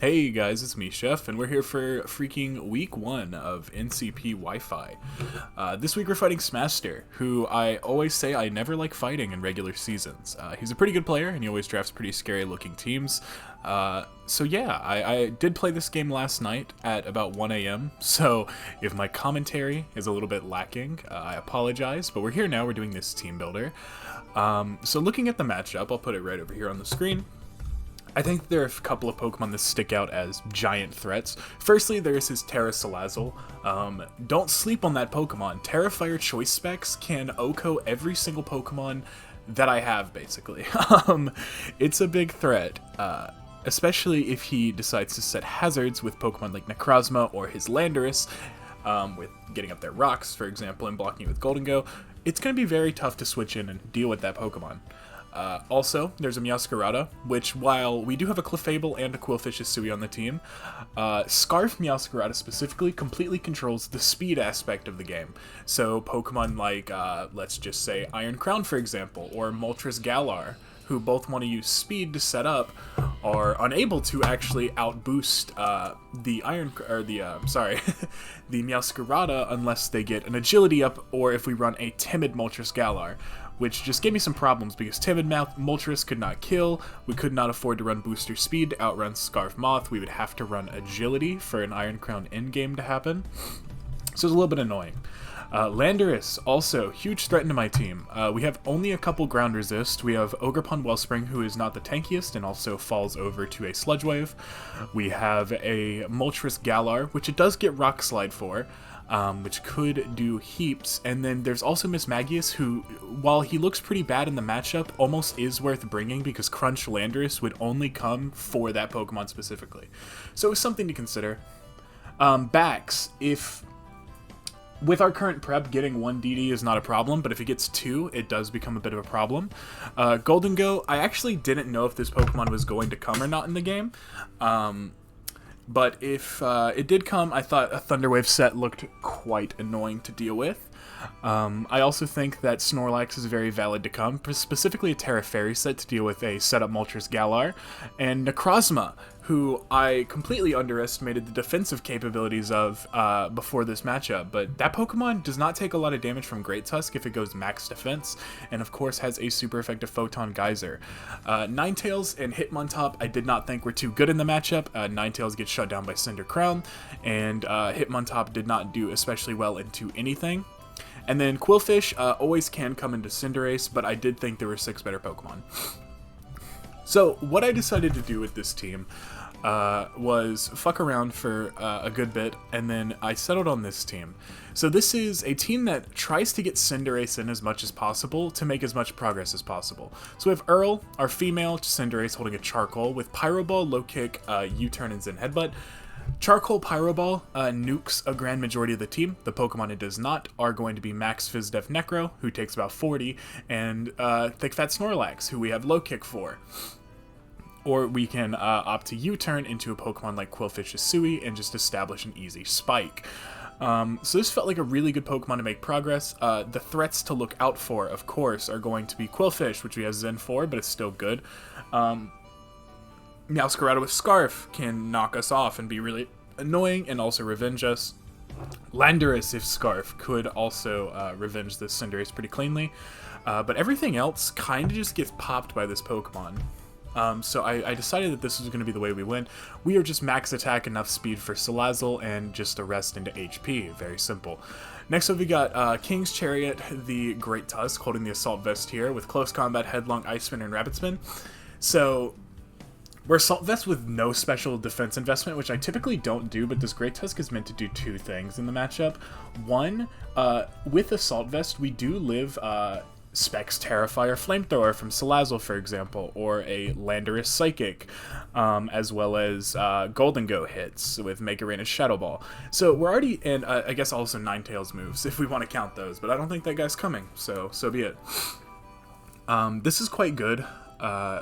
Hey guys, it's me, Chef, and we're here for freaking week 1 of NCP Wi-Fi. This week we're fighting Smaster, who I always say I never like fighting in regular seasons. He's a pretty good player, and he always drafts pretty scary-looking teams. So yeah, I did play this game last night at about 1 a.m., so if my commentary is a little bit lacking, I apologize, but we're here now, we're doing this team builder. So looking at the matchup, I'll put it right over here on the screen. I think there are a couple of Pokemon that stick out as giant threats. Firstly, there's his Terra Salazzle. Don't sleep on that Pokemon. Terra Fire Choice Specs can OHKO every single Pokemon that I have, basically. It's a big threat, especially if he decides to set hazards with Pokemon like Necrozma or his Landorus, with getting up their rocks, for example, and blocking it with Golden Go. It's going to be very tough to switch in and deal with that Pokemon. Also, there's a Meowscarada, which, while we do have a Clefable and a Qwilfish Sui on the team, Scarf Meowscarada specifically completely controls the speed aspect of the game. So Pokemon like, let's just say Iron Crown, for example, or Moltres Galar, who both want to use speed to set up, are unable to actually outboost the the Meowscarada unless they get an agility up, or if we run a timid Moltres Galar, which just gave me some problems because timid Moltres could not kill, we could not afford to run booster speed to outrun Scarf Moth, we would have to run agility for an Iron Crown endgame to happen, so it's a little bit annoying. Landorus, also huge threat into my team. We have only a couple ground resist. We have Ogerpon Wellspring, who is not the tankiest and also falls over to a Sludge Wave. We have a Moltres Galar, which it does get Rock Slide for, which could do heaps. And then there's also Mismagius, who, while he looks pretty bad in the matchup, almost is worth bringing because Crunch Landorus would only come for that Pokemon specifically. So it's something to consider. Backs, if... With our current prep, getting 1 DD is not a problem, but if it gets 2, it does become a bit of a problem. Golden Go, I actually didn't know if this Pokemon was going to come or not in the game. But if it did come, I thought a Thunder Wave set looked quite annoying to deal with. I also think that Snorlax is very valid to come, specifically a Terra Fairy set to deal with a setup Moltres Galar, and Necrozma, who I completely underestimated the defensive capabilities of before this matchup, but that Pokemon does not take a lot of damage from Great Tusk if it goes max defense, and of course has a super effective Photon Geyser. Ninetales and Hitmontop I did not think were too good in the matchup. Ninetales gets shut down by Cinder Crown, and Hitmontop did not do especially well into anything. And then Qwilfish always can come into Cinderace, but I did think there were 6 better Pokemon. So what I decided to do with this team was fuck around for a good bit, and then I settled on this team. So this is a team that tries to get Cinderace in as much as possible to make as much progress as possible. So we have Earl, our female Cinderace, holding a Charcoal with Pyro Ball, Low Kick, U-Turn, and Zen Headbutt. Charcoal Pyro Ball nukes a grand majority of the team. The Pokemon it does not are going to be Max Fizdef Necro, who takes about 40, and Thick Fat Snorlax, who we have Low Kick for. Or we can opt to U-turn into a Pokemon like Qwilfish Sui and just establish an easy spike. So this felt like a really good Pokemon to make progress. The threats to look out for, of course, are going to be Qwilfish, which we have Zen for, but it's still good. Meowscarada with Scarf can knock us off and be really annoying and also revenge us. Landorus, if Scarf, could also revenge this Cinderace pretty cleanly. But everything else kind of just gets popped by this Pokemon. So I decided that this was going to be the way we win. We are just max attack, enough speed for Salazzle, and just the rest into HP. Very simple. Next up we got King's Chariot, the Great Tusk, holding the Assault Vest here, with Close Combat, Headlong, Ice Spin, and Rapid Spin. So we're Assault Vest with no special defense investment, which I typically don't do, but this Great Tusk is meant to do 2 things in the matchup. One, with Assault Vest, we do live Specs Terrifier Flamethrower from Salazzle, for example, or a Landorus Psychic, as well as Golden Go hits with Mega Rain and Shadow Ball. So we're already, and I guess also Ninetales moves, if we want to count those, but I don't think that guy's coming, so be it. This is quite good.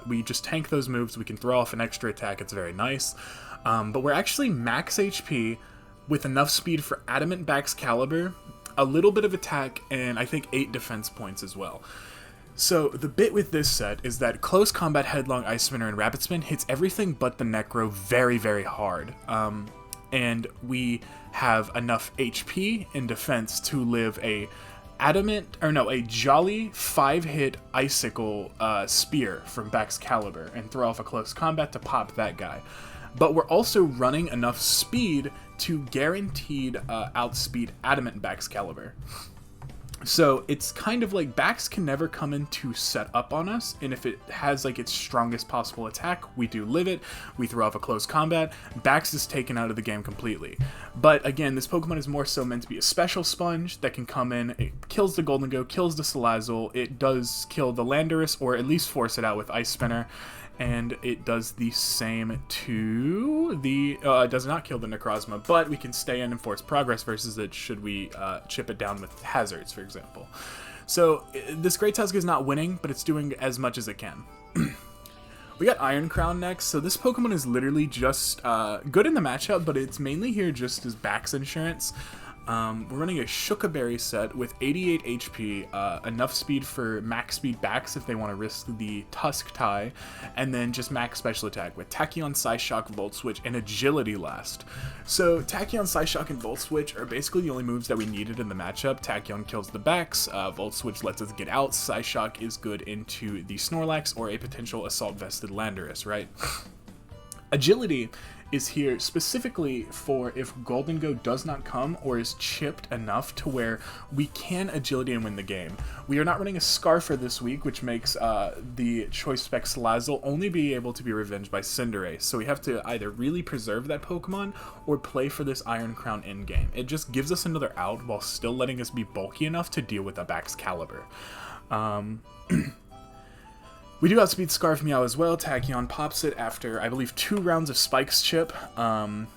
We just tank those moves, we can throw off an extra attack, it's very nice. But we're actually max HP with enough speed for Adamant Baxcalibur, a little bit of attack, and I think 8 defense points as well. So the bit with this set is that close combat, headlong, ice spinner, and rapid spin hits everything but the necro very, very hard. And we have enough HP in defense to live a jolly 5-hit icicle spear from Baxcalibur and throw off a close combat to pop that guy. But we're also running enough speed to guaranteed outspeed Adamant Baxcalibur. So it's kind of like Bax can never come in to set up on us, and if it has like its strongest possible attack, we do live it, we throw off a close combat, Bax is taken out of the game completely. But again, this Pokemon is more so meant to be a special sponge that can come in, it kills the Golden Go, kills the Salazzle, it does kill the Landorus, or at least force it out with Ice Spinner, and it does the same to the, it does not kill the Necrozma, but we can stay in and force progress versus it should we chip it down with hazards, for example. So this Great Tusk is not winning, but it's doing as much as it can. We got Iron Crown next, so this Pokemon is literally just good in the matchup, but it's mainly here just as Bax insurance. We're running a Shookaberry set with 88 HP, enough speed for max speed Bax if they want to risk the Tusk tie, and then just max special attack with Tachyon, Psyshock, Volt Switch, and Agility last. So Tachyon, Psyshock, and Volt Switch are basically the only moves that we needed in the matchup. Tachyon kills the Bax, Volt Switch lets us get out, Psyshock is good into the Snorlax or a potential Assault Vested Landorus, right? Agility is here specifically for if Golden Go does not come or is chipped enough to where we can Agility and win the game. We are not running a Scarfer this week, which makes the Choice Spec Salazzle only be able to be revenged by Cinderace. So we have to either really preserve that Pokemon or play for this Iron Crown in game. It just gives us another out while still letting us be bulky enough to deal with a Baxcalibur. We do outspeed Scarf Meow as well. Tachyon pops it after, I believe, 2 rounds of Spike's chip. And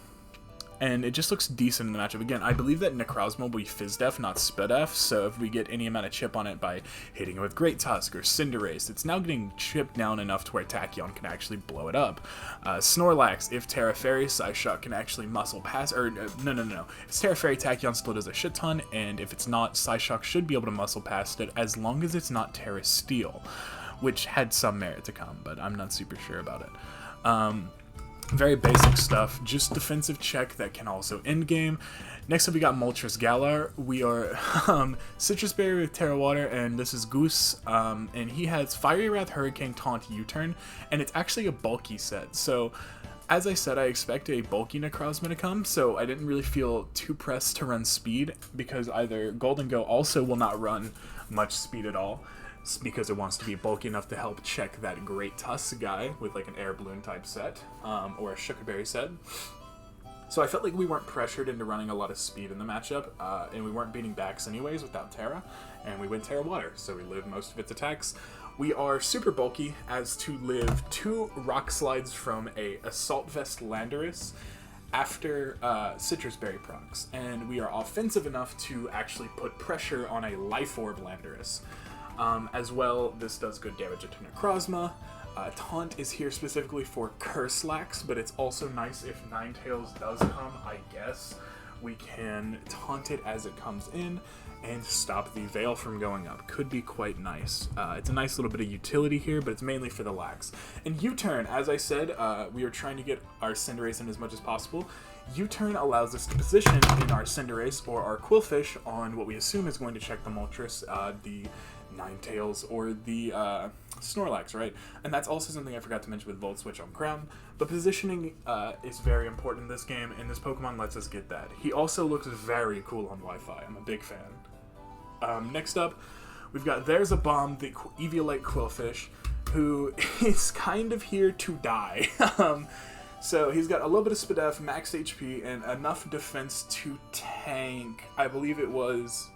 it just looks decent in the matchup. Again, I believe that Necrozma will be Fizdef, not Spidef, so if we get any amount of chip on it by hitting it with Great Tusk or Cinderace, it's now getting chipped down enough to where Tachyon can actually blow it up. Snorlax, if Terra Fairy, Psyshock can actually muscle past, or no. If it's Terra Fairy, Tachyon still does a shit ton, and if it's not, Psyshock should be able to muscle past it as long as it's not Terra Steel, which had some merit to come, but I'm not super sure about it. Very basic stuff, just defensive check that can also end game. Next up we got Moltres Galar. We are Citrus Berry with Terra Water, and this is Goose, and he has Fiery Wrath, Hurricane, Taunt, U-Turn, and it's actually a bulky set. So as I said, I expect a bulky Necrozma to come, so I didn't really feel too pressed to run speed, because either Golden Go also will not run much speed at all, because it wants to be bulky enough to help check that Great Tusk guy with like an Air Balloon type set, or a Shookaberry set. So I felt like we weren't pressured into running a lot of speed in the matchup, and we weren't beating Bax anyways without Terra, and we went Terra Water, so we lived most of its attacks. We are super bulky as to live 2 Rock Slides from a Assault Vest Landorus after Citrus Berry procs, and we are offensive enough to actually put pressure on a Life Orb Landorus. As well, this does good damage to Necrozma. Taunt is here specifically for Curslax, but it's also nice if Ninetales does come, I guess. We can taunt it as it comes in and stop the Veil from going up. Could be quite nice. It's a nice little bit of utility here, but it's mainly for the lax. And U-Turn, as I said, we are trying to get our Cinderace in as much as possible. U-Turn allows us to position in our Cinderace or our Quillfish on what we assume is going to check the Moltres, the Ninetales, or the Snorlax, right? And that's also something I forgot to mention with Volt Switch on Crown, but positioning is very important in this game, and this Pokemon lets us get that. He also looks very cool on Wi-Fi. I'm a big fan. Next up, we've got There's a Bomb, the Eviolite Quillfish, who is kind of here to die. So he's got a little bit of Spidef, max HP, and enough defense to tank, I believe it was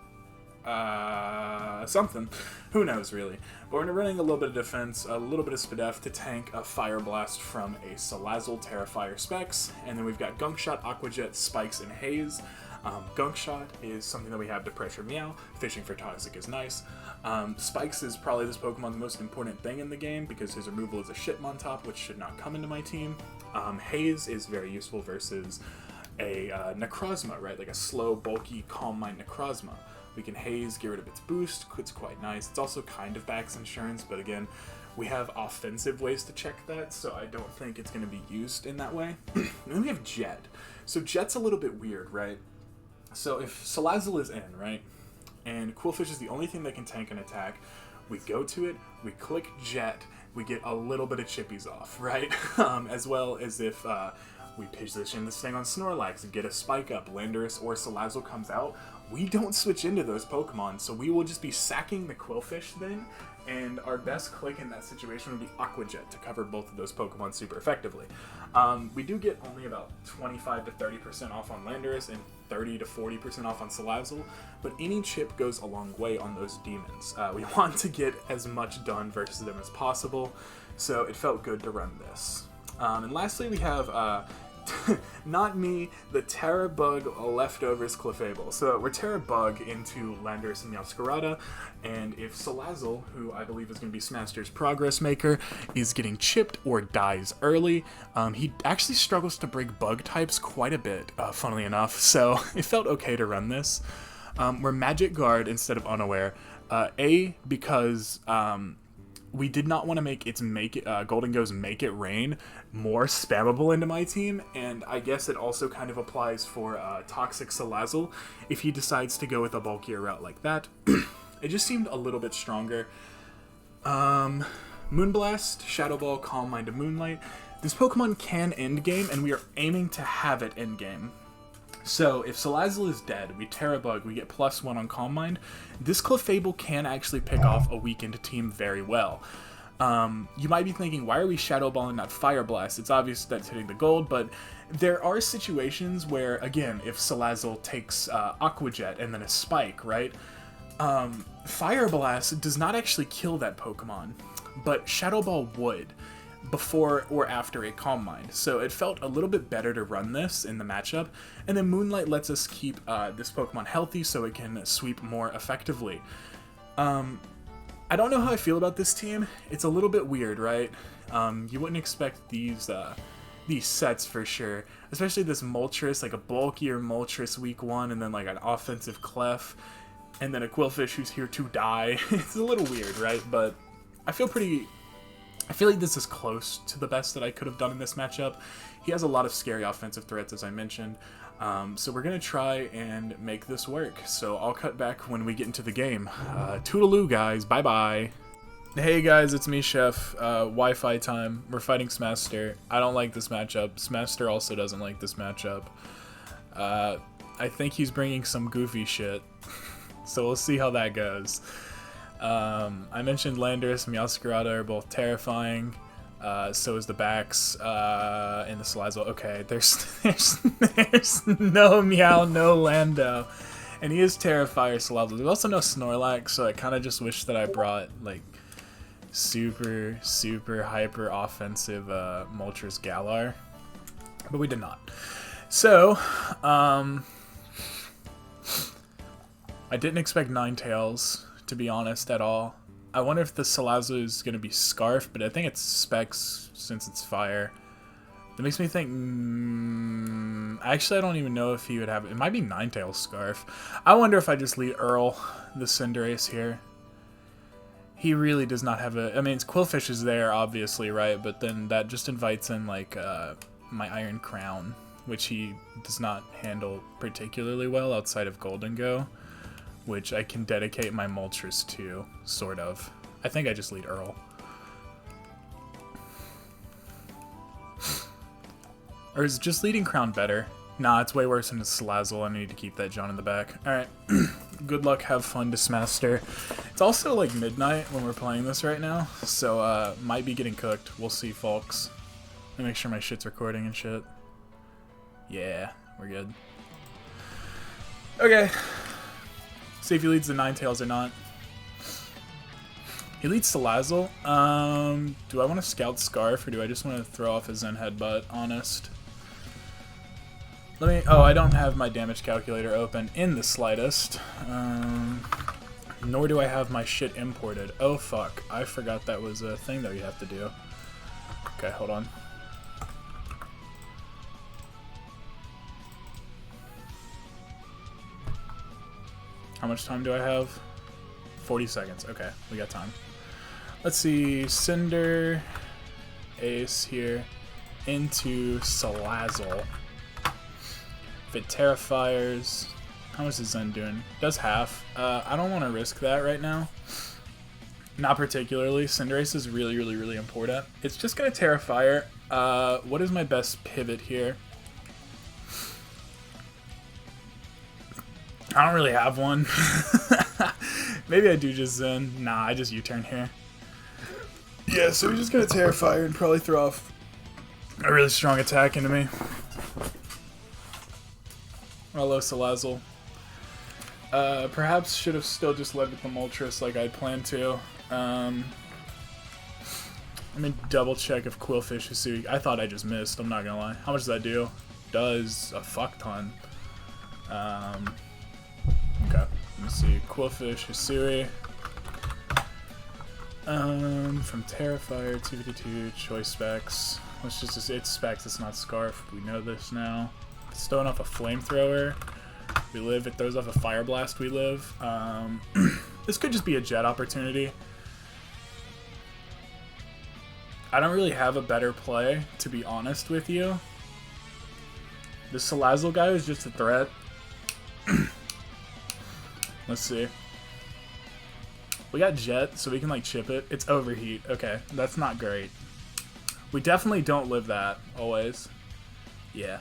something. Who knows, really. But we're running a little bit of defense, a little bit of Spidef to tank a Fire Blast from a Salazzle, Terrafire Specs, and then we've got Gunk Shot, Aqua Jet, Spikes, and Haze. Gunk Shot is something that we have to pressure Meow. Fishing for Toxic is nice. Spikes is probably this Pokemon's most important thing in the game because his removal is a Shitmontop, which should not come into my team. Haze is very useful versus a Necrozma, right? Like a slow, bulky, Calm Mind Necrozma. We can haze, get rid of its boost. It's quite nice. It's also kind of backs insurance, but again, we have offensive ways to check that, so I don't think it's going to be used in that way. And then we have Jet. So Jet's a little bit weird, right? So if Salazzle is in, right, and Quillfish is the only thing that can tank an attack, we go to it, we click Jet, we get a little bit of chippies off, right? As well as if we position this thing on Snorlax and get a spike up, Landorus or Salazzle comes out, we don't switch into those Pokemon, so we will just be sacking the Quillfish then, and our best click in that situation would be Aqua Jet to cover both of those Pokemon super effectively. We do get only about 25 to 30% off on Landorus and 30 to 40% off on Salazzle, but any chip goes a long way on those demons. We want to get as much done versus them as possible, so it felt good to run this. And lastly, we have not me, the Terra Bug leftovers Clefable. So we're Terra Bug into Landorus and Meowscarada, and if Salazzle, who I believe is going to be Smaster's Progress Maker, is getting chipped or dies early, he actually struggles to break bug types quite a bit, funnily enough, so it felt okay to run this. We're Magic Guard instead of Unaware, because we did not want to make its Golden Go's Make It Rain more spammable into my team, and I guess it also kind of applies for Toxic Salazzle if he decides to go with a bulkier route like that. It just seemed a little bit stronger. Moonblast, Shadow Ball, Calm Mind, and Moonlight. This Pokemon can end game, and we are aiming to have it end game. So if Salazzle is dead, we Terra Bug, we get +1 on Calm Mind. This Clefable can actually pick off a weakened team very well. You might be thinking, why are we Shadow Ball and not Fire Blast? It's obvious that's hitting the gold, but there are situations where, again, if Salazzle takes Aqua Jet and then a Spike, right? Fire Blast does not actually kill that Pokemon, but Shadow Ball would before or after a Calm Mind. So it felt a little bit better to run this in the matchup, and then Moonlight lets us keep this Pokemon healthy so it can sweep more effectively. I don't know how I feel about this team. It's a little bit weird, right? You wouldn't expect these sets for sure, especially this Moltres, like a bulkier Moltres week 1, and then like an offensive Clef, and then a Quillfish who's here to die. It's a little weird, right? But I feel like this is close to the best that I could have done in this matchup. He has a lot of scary offensive threats, as I mentioned, so we're going to try and make this work. So I'll cut back when we get into the game. Toodaloo, guys. Bye-bye. Hey, guys, it's me, Chef. Wi-Fi time. We're fighting Smaster. I don't like this matchup. Smaster also doesn't like this matchup. I think he's bringing some goofy shit, so we'll see how that goes. I mentioned Landorus and Meowscarada are both terrifying. So is the backs and the Salazzle. Okay, there's no Meow, no Lando, and he is Terrifier Salazzle. There's also no Snorlax, so I kind of just wish that I brought like super hyper offensive Moltres Galar, but we did not. So I didn't expect Ninetales, to be honest, at all. I wonder if the Salazzle is going to be Scarf, but I think it's Specs since it's Fire. That makes me think... actually, I don't even know if he would have... It might be Ninetales Scarf. I wonder if I just lead Earl, the Cinderace, here. He really does not have a... I mean, Quillfish is there, obviously, right? But then that just invites in, like, my Iron Crown, which he does not handle particularly well outside of Golden Go, which I can dedicate my Moltres to, sort of. I think I just lead Earl. Or is just leading Crown better? Nah, it's way worse than the Salazzle. I need to keep that John in the back. Alright. Good luck, have fun, Smaster. It's also like midnight when we're playing this right now, so might be getting cooked. We'll see, folks. Let me make sure my shit's recording and shit. Yeah, we're good. Okay. See if he leads the Ninetales or not. He leads Salazzle. Do I want to Scout Scarf, or do I just want to throw off his Zen Headbutt? Honest. Let me... Oh, I don't have my damage calculator open in the slightest. Nor do I have my shit imported. Oh, fuck. I forgot that was a thing that we have to do. Okay, hold on. How much time do I have? 40 seconds. Okay, we got time. Let's see. Cinder, Ace here, into Salazzle. If it Terrafires, how much is Zen doing? Does half. I don't want to risk that right now. Not particularly. Cinderace is really, really, really important. It's just going to Terrafire. What is my best pivot here? I don't really have one. Maybe I do just Zen. Nah, I just U-turn here. Yeah, so we're just going to Terrafire and probably throw off a really strong attack into me. Hello, Salazzle. Perhaps should have still just led with the Moltres like I'd planned to. Let me double check if Quillfish Hisui. I thought I just missed, I'm not gonna lie. How much does that do? Does a fuck ton. Okay, let me see. Quillfish Hisui. From Terrafire, 252, choice specs. Let's just, it's specs, it's not Scarf. We know this now. It's throwing off a Flamethrower. We live. It throws off a Fire Blast. We live. This could just be a jet opportunity. I don't really have a better play, to be honest with you. The Salazzle guy is just a threat. Let's see. We got Jet, so we can, like, chip it. It's Overheat. Okay, that's not great. We definitely don't live that, always. Yeah.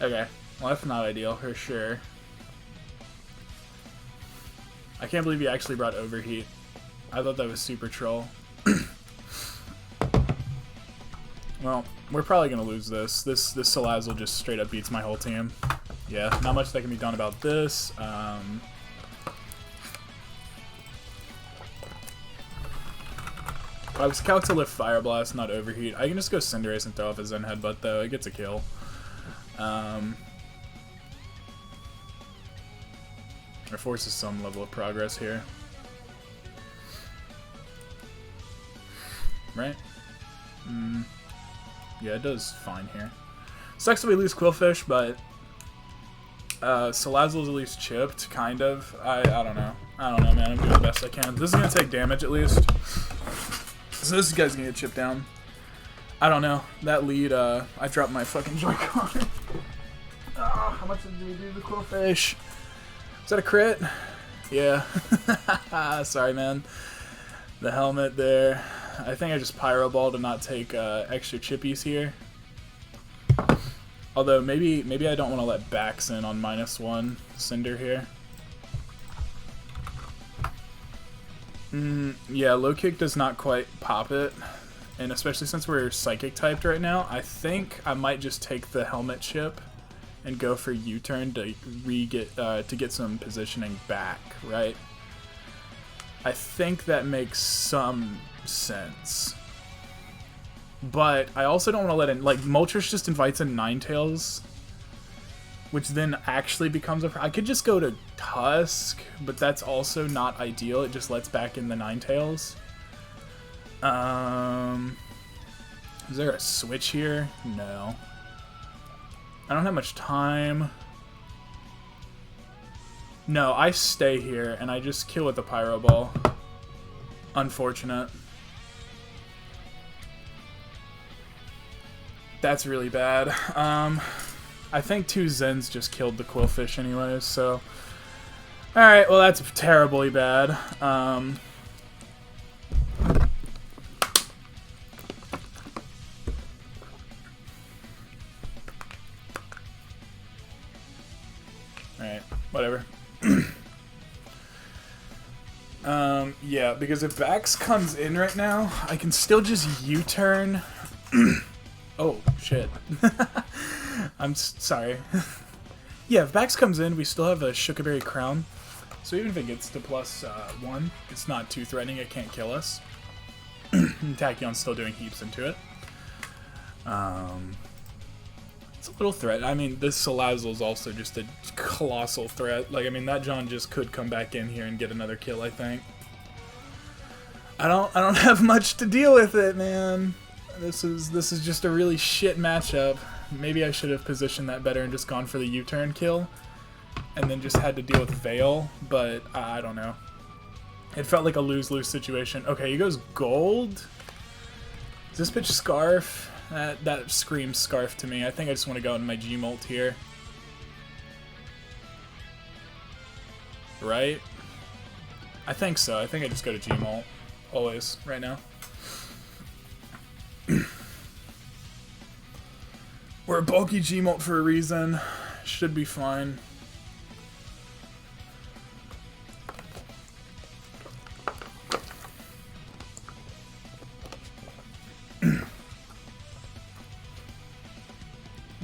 Okay. Well, that's not ideal, for sure. I can't believe he actually brought Overheat. I thought that was super troll. Well, we're probably going to lose this. This Salazzle just straight up beats my whole team. Yeah, not much that can be done about this. I was calc to lift Fire Blast, not Overheat. I can just go Cinderace and throw off a Zen Headbutt, though. It gets a kill. It forces some level of progress here. Right? Yeah, it does fine here. Sucks that we lose Quillfish, but Salazzle's at least chipped, kind of. I don't know. I don't know, man. I'm doing the best I can. This is going to take damage, at least. So this guy's going to get chipped down. I don't know. That lead, I dropped my fucking Joy-Con. Oh, how much did we do the Quillfish? Is that a crit? Yeah. Sorry, man. The helmet there. I think I just Pyro Ball to not take extra chippies here. Although maybe I don't want to let Bax in on -1 Cinder here. Yeah, low kick does not quite pop it, and especially since we're psychic typed right now, I think I might just take the helmet chip and go for U-turn to get some positioning back, right? I think that makes some sense. But I also don't want to let in, like, Moltres just invites in Ninetales, which then actually becomes I could just go to Tusk, but that's also not ideal. It just lets back in the Ninetales. Is there a switch here? No. I don't have much time. No, I stay here and I just kill with the Pyro Ball. Unfortunate. That's really bad. I think 2 Zens just killed the Quillfish anyways, so... Alright, well that's terribly bad. Alright, whatever. Yeah, because if Vax comes in right now, I can still just U-turn. Oh, shit. I'm sorry. Yeah, if Vax comes in, we still have a Shukaberry Crown. So even if it gets to +1, it's not too threatening, it can't kill us. Tachyon's still doing heaps into it. It's a little threat. I mean, this Salazzle is also just a colossal threat. Like, I mean, that John just could come back in here and get another kill, I think. I don't have much to deal with it, man. This is just a really shit matchup. Maybe I should have positioned that better and just gone for the U-turn kill. and then just had to deal with Veil, but I don't know. It felt like a lose-lose situation. Okay, he goes gold. Is this bitch Scarf? That screams Scarf to me. I think I just want to go in my G-Molt here. Right? I think so. I think I just go to G-Molt. Always, right now. We're a bulky G-Molt for a reason. Should be fine.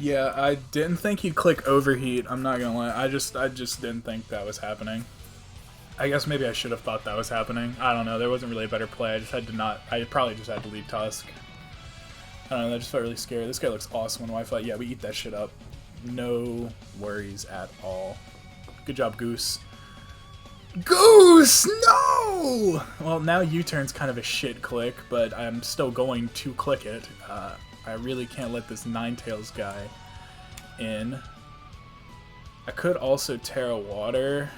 Yeah, I didn't think he'd click overheat. I'm not gonna lie. I just didn't think that was happening. I guess maybe I should have thought that was happening. I don't know. There wasn't really a better play. I just had to not. I probably just had to leave Tusk. I don't know. That just felt really scary. This guy looks awesome on Wi-Fi. Yeah, we eat that shit up. No worries at all. Good job, Goose. Goose! No! Well, now U-turn's kind of a shit click, but I'm still going to click it. I really can't let this Ninetales guy in. I could also Terra Water.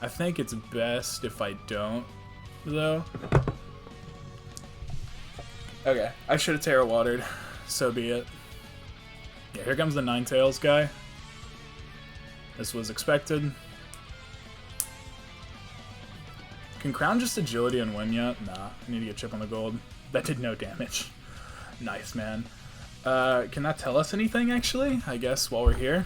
I think it's best if I don't, though. Okay, I should have Terra Watered. So be it. Yeah, here comes the Ninetales guy. This was expected. Can Crown just agility and win yet? Nah, I need to get chip on the gold. That did no damage. Nice, man. Can that tell us anything, actually? I guess, while we're here.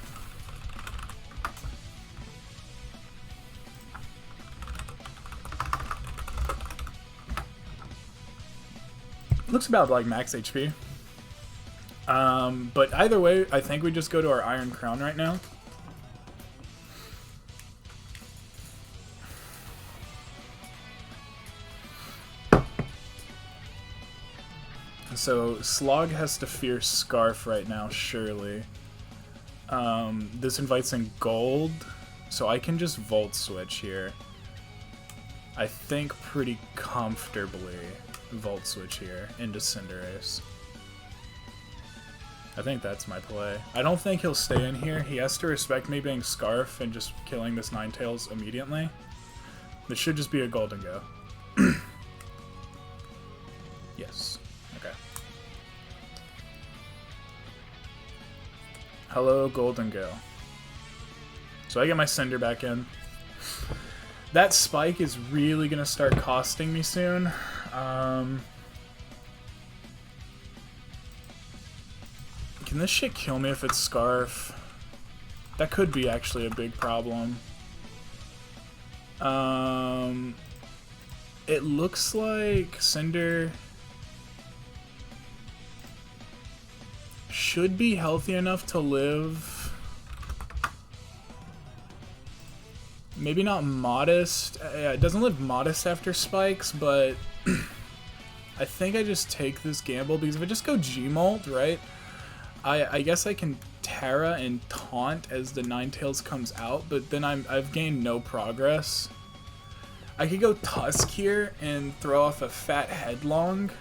Looks about like max HP. But either way, I think we just go to our Iron Crown right now. So Slog has to fear Scarf right now, surely. This invites in gold, so I can just Volt Switch here. I think pretty comfortably Volt Switch here into Cinderace. I think that's my play. I don't think he'll stay in here. He has to respect me being Scarf and just killing this Ninetales immediately. This should just be a Golden Go. Yes. Okay. Hello, Golden Go. So I get my Cinder back in. That Spike is really going to start costing me soon. Can this shit kill me if it's Scarf? That could be actually a big problem. It looks like Cinder should be healthy enough to live. Maybe not Modest. Yeah, it doesn't live Modest after Spikes, but I think I just take this gamble because if I just go G-Molt, right? I guess I can Terra and Taunt as the Ninetales comes out, but then I've gained no progress. I could go Tusk here and throw off a fat Headlong,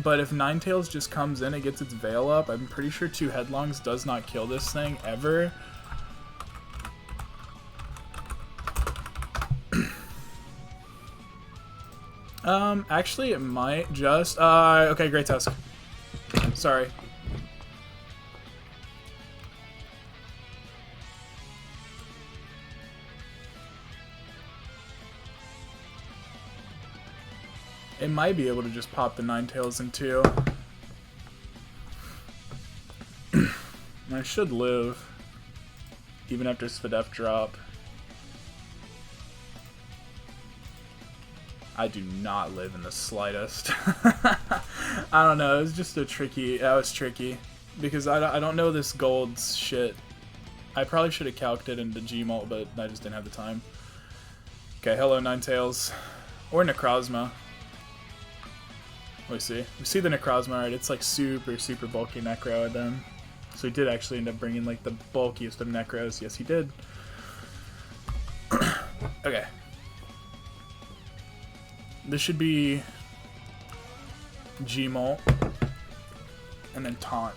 but if Ninetales just comes in and gets its Veil up, I'm pretty sure 2 Headlongs does not kill this thing ever. Actually it might just, okay, great Tusk. Sorry. It might be able to just pop the Ninetales in 2. I should live, even after Svidef drop. I do not live in the slightest. I don't know, it was just a tricky, that was tricky. Because I don't know this gold's shit. I probably should have calced it into Gmult, but I just didn't have the time. Okay, hello Ninetales. Or Necrozma. We see the Necrozma, right? It's like super, super bulky Necro then. So he did actually end up bringing like the bulkiest of Necros. Yes, he did. Okay. This should be Gmult. And then Taunt.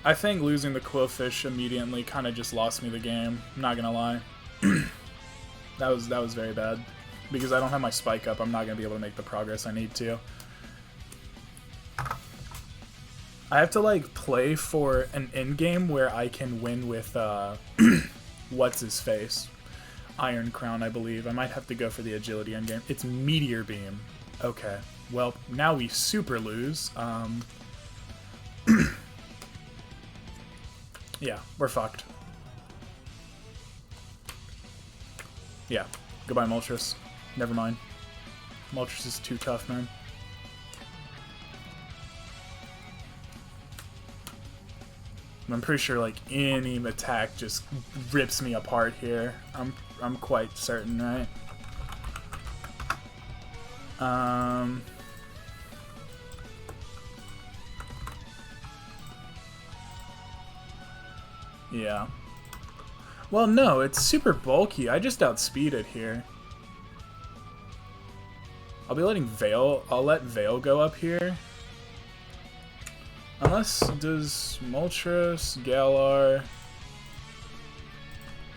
I think losing the Quillfish immediately kind of just lost me the game. I'm not gonna lie. That was very bad. Because I don't have my spike up, I'm not gonna be able to make the progress I need to. I have to like play for an end game where I can win with what's his face, Iron Crown, I believe. I might have to go for the agility end game. It's Meteor Beam. Okay. Well, now we super lose. Yeah, we're fucked. Yeah. Goodbye, Moltres. Never mind. Moltres is too tough, man. I'm pretty sure like any attack just rips me apart here. I'm quite certain, right? Yeah. Well, no, it's super bulky. I just outspeed it here. I'll be letting Veil... I'll let Veil go up here. Unless... Does Moltres, Galar...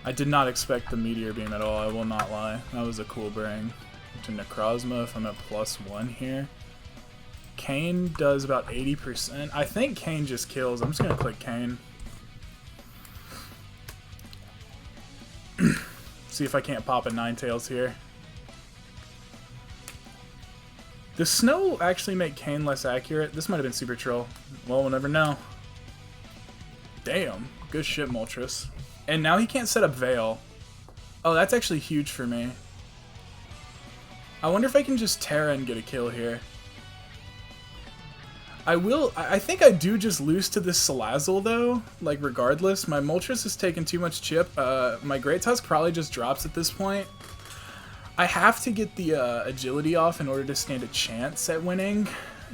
I did not expect the Meteor Beam at all, I will not lie. That was a cool bring. To Necrozma if I'm at +1 here. Kane does about 80%. I think Kane just kills. I'm just gonna click Kane. See if I can't pop a Ninetales here. Does Snow actually make Kane less accurate? This might have been Super Troll. Well, we'll never know. Damn. Good shit, Moltres. And now he can't set up Veil. Oh, that's actually huge for me. I wonder if I can just Terra and get a kill here. I think I do just lose to this Salazzle, though. Like, regardless. My Moltres has taken too much chip. My Great Tusk probably just drops at this point. I have to get the agility off in order to stand a chance at winning.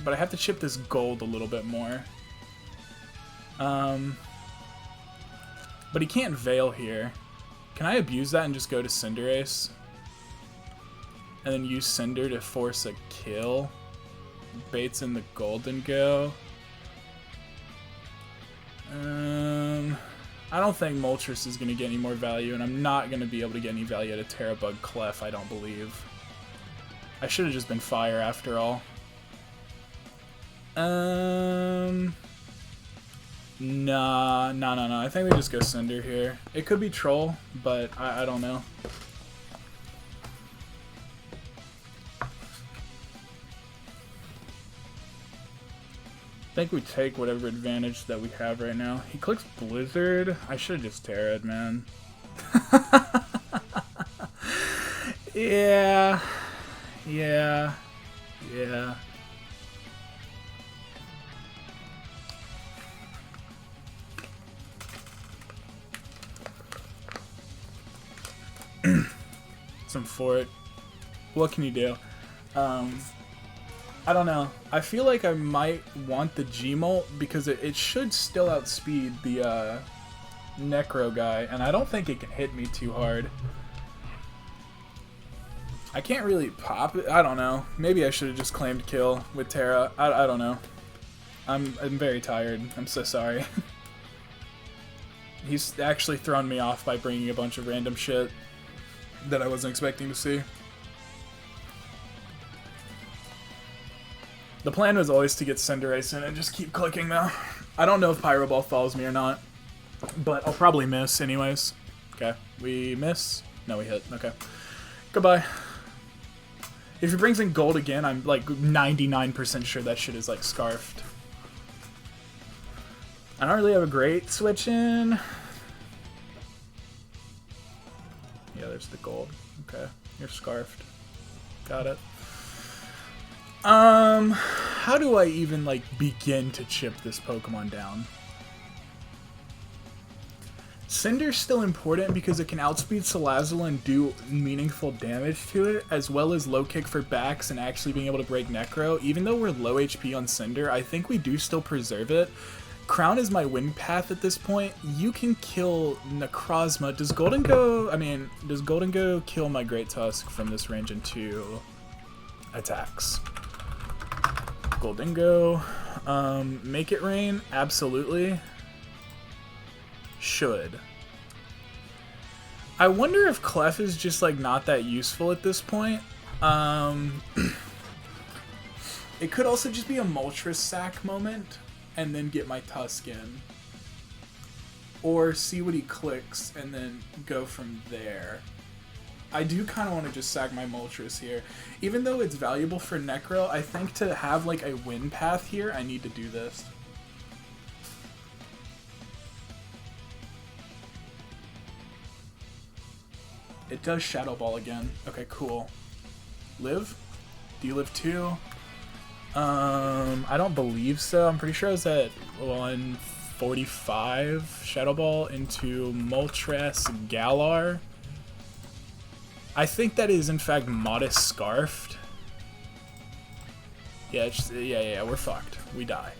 But I have to chip this gold a little bit more. But he can't Veil here. Can I abuse that and just go to Cinderace? And then use Cinder to force a kill? Baits in the Golden Go. I don't think Moltres is going to get any more value, and I'm not going to be able to get any value out of Terrabug Clef, I don't believe. I should have just been Fire after all. Nah. I think we just go Cinder here. It could be Troll, but I don't know. I think we take whatever advantage that we have right now. He clicks Blizzard. I should have just Terra'd, man. Yeah. Some Fort. What can you do? I don't know. I feel like I might want the Gmolt because it should still outspeed the Necro guy, and I don't think it can hit me too hard. I can't really pop it. I don't know. Maybe I should have just claimed kill with Terra. I don't know. I'm very tired. I'm so sorry. He's actually thrown me off by bringing a bunch of random shit that I wasn't expecting to see. The plan was always to get Cinderace in and just keep clicking though. I don't know if Pyro Ball follows me or not, but I'll probably miss anyways. Okay, we miss. No, we hit. Okay. Goodbye. If he brings in gold again, I'm like 99% sure that shit is like scarfed. I don't really have a great switch in. Yeah, there's the gold. Okay, you're scarfed. Got it. How do I even, like, begin to chip this Pokemon down? Cinder's still important because it can outspeed Salazzle and do meaningful damage to it, as well as low kick for backs and actually being able to break Necro. Even though we're low HP on Cinder, I think we do still preserve it. Crown is my win path at this point. You can kill Necrozma. Does Golden Go kill my Great Tusk from this range in 2 attacks? Goldingo. Make it rain? Absolutely. Should. I wonder if Clef is just, like, not that useful at this point. It could also just be a Moltres sack moment, and then get my Tusk in. Or see what he clicks, and then go from there. I do kind of want to just sack my Moltres here. Even though it's valuable for Necro, I think to have, like, a win path here, I need to do this. It does Shadow Ball again. Okay, cool. Live? Do you live too? I don't believe so. I'm pretty sure I was at 145 Shadow Ball into Moltres Galar. I think that is in fact Modest Scarfed. Yeah, yeah, we're fucked. We die.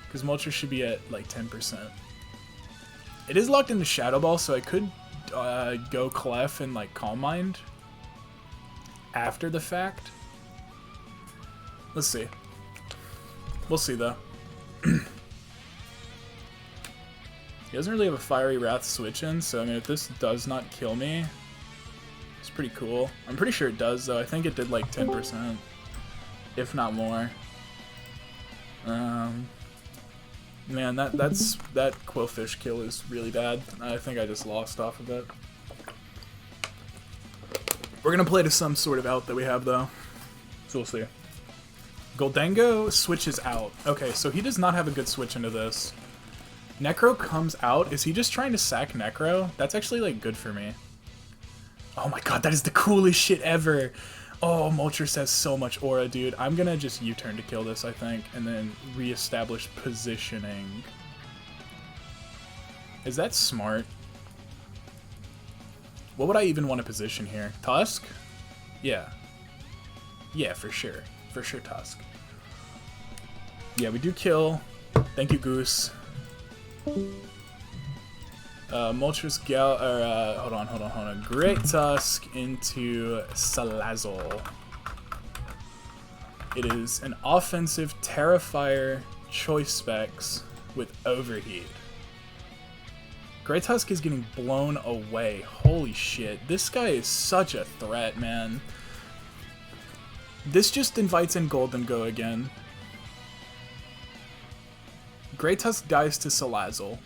Because Moltres should be at like 10%. It is locked into Shadow Ball, so I could go Clef and like Calm Mind after the fact. Let's see. We'll see though. He doesn't really have a Fiery Wrath switch in, so I mean if this does not kill me, it's pretty cool. I'm pretty sure it does though. I think it did like 10%, if not more. Man, that Quillfish kill is really bad. I think I just lost off of it. We're gonna play to some sort of out that we have though, so we'll see. Goldango switches out. Okay, so he does not have a good switch into this. Necro comes out. Is he just trying to sack Necro? That's actually like good for me. Oh my god, that is the coolest shit ever. Oh, Moltres has so much aura, dude. I'm gonna just U-turn to kill this, I think, and then reestablish positioning. Is that smart? What would I even want to position here? Tusk? Yeah. Yeah, for sure. For sure, Tusk. Yeah, we do kill. Thank you, Goose. Moltres hold on. Great Tusk into Salazzle. It is an offensive Terrifier Choice Specs with Overheat. Great Tusk is getting blown away. Holy shit. This guy is such a threat, man. This just invites in Goldango again. Great Tusk dies to Salazzle.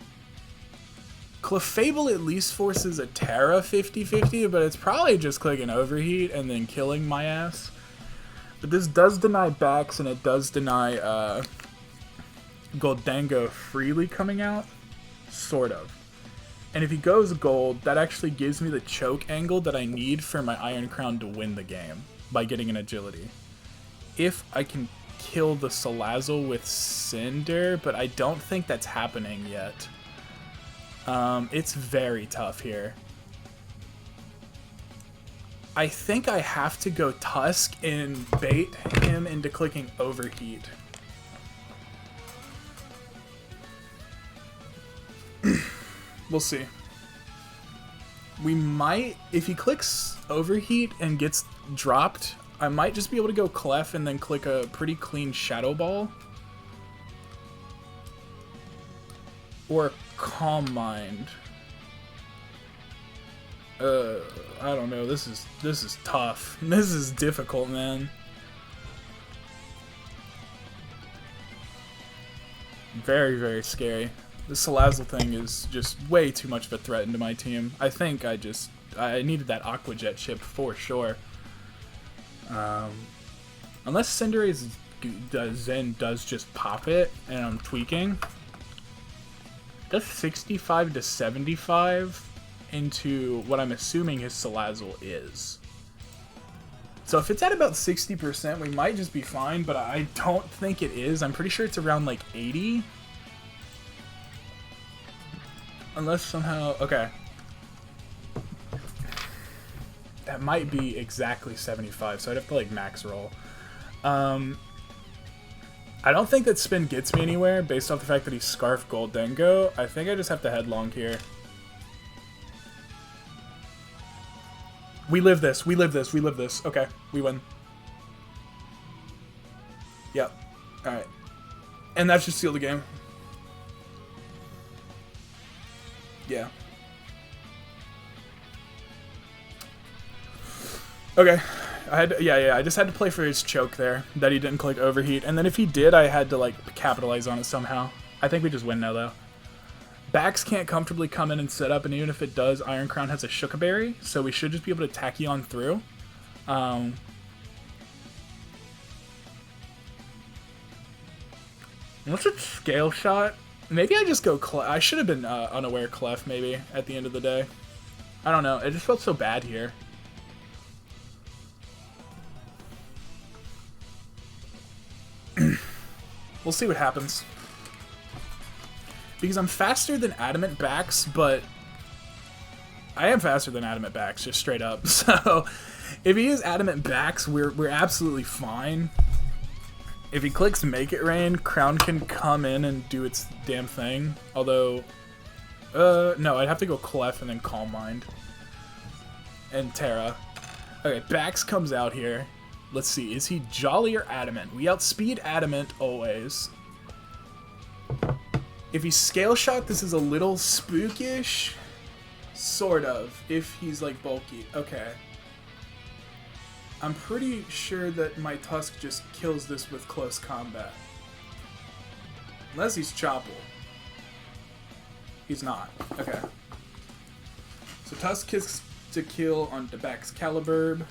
Clefable at least forces a Terra 50-50, but it's probably just clicking Overheat and then killing my ass. But this does deny backs, and it does deny Goldango freely coming out. Sort of. And if he goes gold, that actually gives me the choke angle that I need for my Iron Crown to win the game by getting an agility. If I can kill the Salazzle with Cinder, but I don't think that's happening yet. It's very tough here. I think I have to go Tusk and bait him into clicking Overheat. We'll see. We might, if he clicks Overheat and gets dropped, I might just be able to go Clef and then click a pretty clean Shadow Ball. Or Calm Mind. I don't know. This is tough. This is difficult, man. Very, very scary. The Salazzle thing is just way too much of a threat into my team. I think I needed that Aqua Jet chip for sure. Unless Cinderace Zen does just pop it and I'm tweaking. That's 65 to 75 into what I'm assuming his Salazzle is. So if it's at about 60%, we might just be fine, but I don't think it is. I'm pretty sure it's around like 80. Unless somehow, okay. That might be exactly 75, so I'd have to like max roll. I don't think that spin gets me anywhere based off the fact that he Scarf Goldango. I think I just have to headlong here. We live this. Okay, we win. Yep. Alright. And that should seal the game. Yeah. Okay. I just had to play for his choke there, that he didn't click overheat. And then if he did, I had to, like, capitalize on it somehow. I think we just win now, though. Bax can't comfortably come in and set up, and even if it does, Iron Crown has a Shookaberry, so we should just be able to Tachyon through. What's a Scale Shot? Maybe I just go Clef. I should have been unaware Clef, maybe, at the end of the day. I don't know. It just felt so bad here. We'll see what happens. Because I'm faster than Adamant Bax, but I am faster than Adamant Bax, just straight up. So if he is Adamant Bax, we're absolutely fine. If he clicks Make It Rain, Crown can come in and do its damn thing. Although, no, I'd have to go Clef and then Calm Mind. And Terra. Okay, Bax comes out here. Let's see, is he Jolly or Adamant? We outspeed Adamant always. If he's Scale Shot, this is a little spookish. Sort of, if he's like bulky. Okay. I'm pretty sure that my Tusk just kills this with close combat. Unless he's Chopple. He's not. Okay. So Tusk kicks to kill on the Baxcalibur.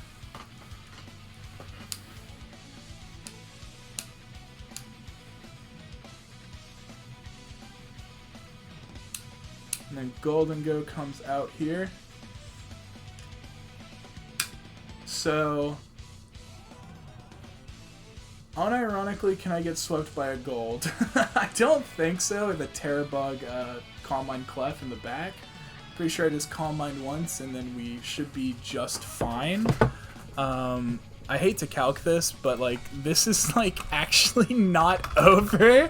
And then Golden Go comes out here. So, unironically, can I get swept by a gold? I don't think so with a Terrabug Calm Mind Clef in the back. Pretty sure I just Calm Mind once and then we should be just fine. I hate to calc this, but like this is like actually not over.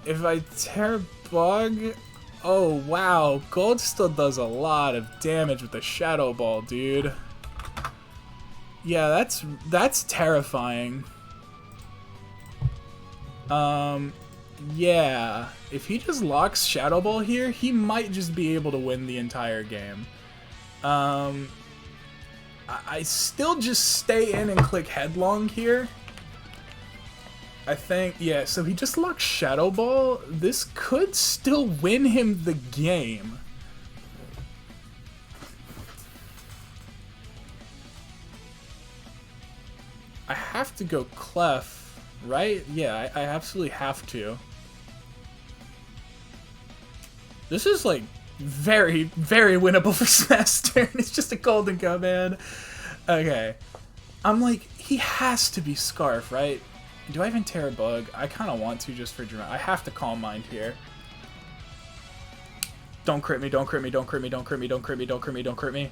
If I Terrabug, oh wow, Gold still does a lot of damage with the Shadow Ball, dude. Yeah, that's terrifying. Yeah, if he just locks Shadow Ball here, he might just be able to win the entire game. I still just stay in and click Headlong here. I think, yeah, so he just locks Shadow Ball. This could still win him the game. I have to go Clef, right? Yeah, I absolutely have to. This is, like, very, very winnable for smaster. It's just a Golden Go, man. Okay. I'm like, he has to be Scarf, right? Do I even Terrabug? I kind of want to just for drama. I have to Calm Mind here. Don't crit me, don't crit me, don't crit me, don't crit me, don't crit me, don't crit me, don't crit me.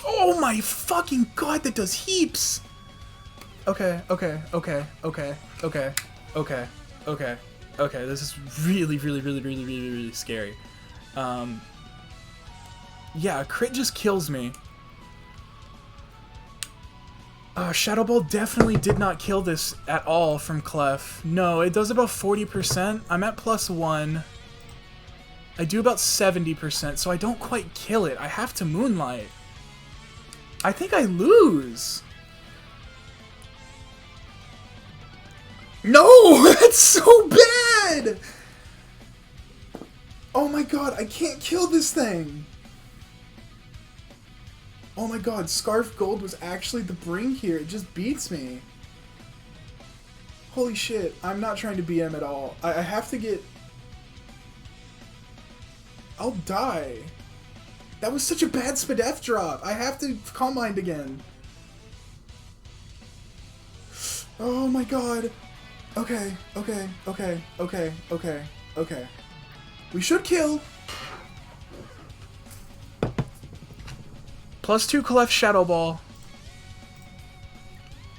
Oh my fucking god, that does heaps! Okay, okay, okay, okay, okay, okay, okay, okay. This is really, really, really, really, really, really scary. Yeah, a crit just kills me. Shadow Ball definitely did not kill this at all from Clef. No, it does about 40%. I'm at +1. I do about 70%, so I don't quite kill it. I have to Moonlight. I think I lose. No! That's so bad! Oh my god, I can't kill this thing! Oh my god, Scarf Gold was actually the bring here. It just beats me. Holy shit, I'm not trying to BM at all. I have to get... I'll die. That was such a bad Spadef drop. I have to Calm Mind again. Oh my god. Okay, okay, okay, okay, okay, okay. We should kill. +2 Clef Shadow Ball.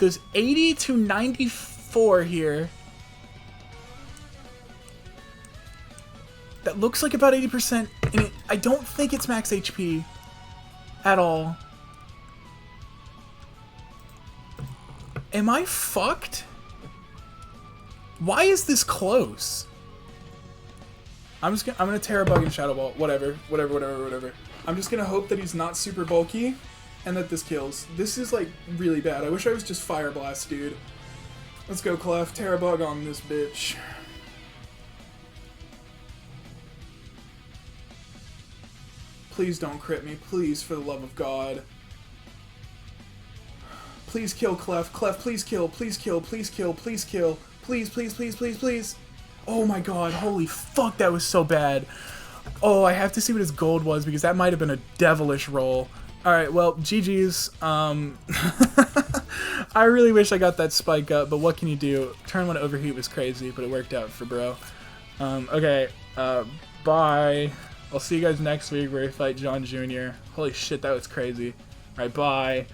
There's 80 to 94 here. That looks like about 80%, and I don't think it's max HP at all. Am I fucked? Why is this close? I'm gonna Terra Bug and Shadow Ball. Whatever. I'm just gonna hope that he's not super bulky and that this kills. This is like really bad. I wish I was just Fire Blast, dude. Let's go, Clef. Terra Bug on this bitch. Please don't crit me. Please, for the love of God. Please kill Clef. Clef, please kill. Please kill. Please kill. Please kill. Please, please, please, please, please. Oh my god. Holy fuck, that was so bad. Oh, I have to see what his gold was because that might have been a devilish roll. Alright, well, GG's. I really wish I got that spike up, but what can you do? Turn 1 overheat was crazy, but it worked out for bro. Okay, bye. I'll see you guys next week where we fight John Jr. Holy shit, that was crazy. Alright, bye.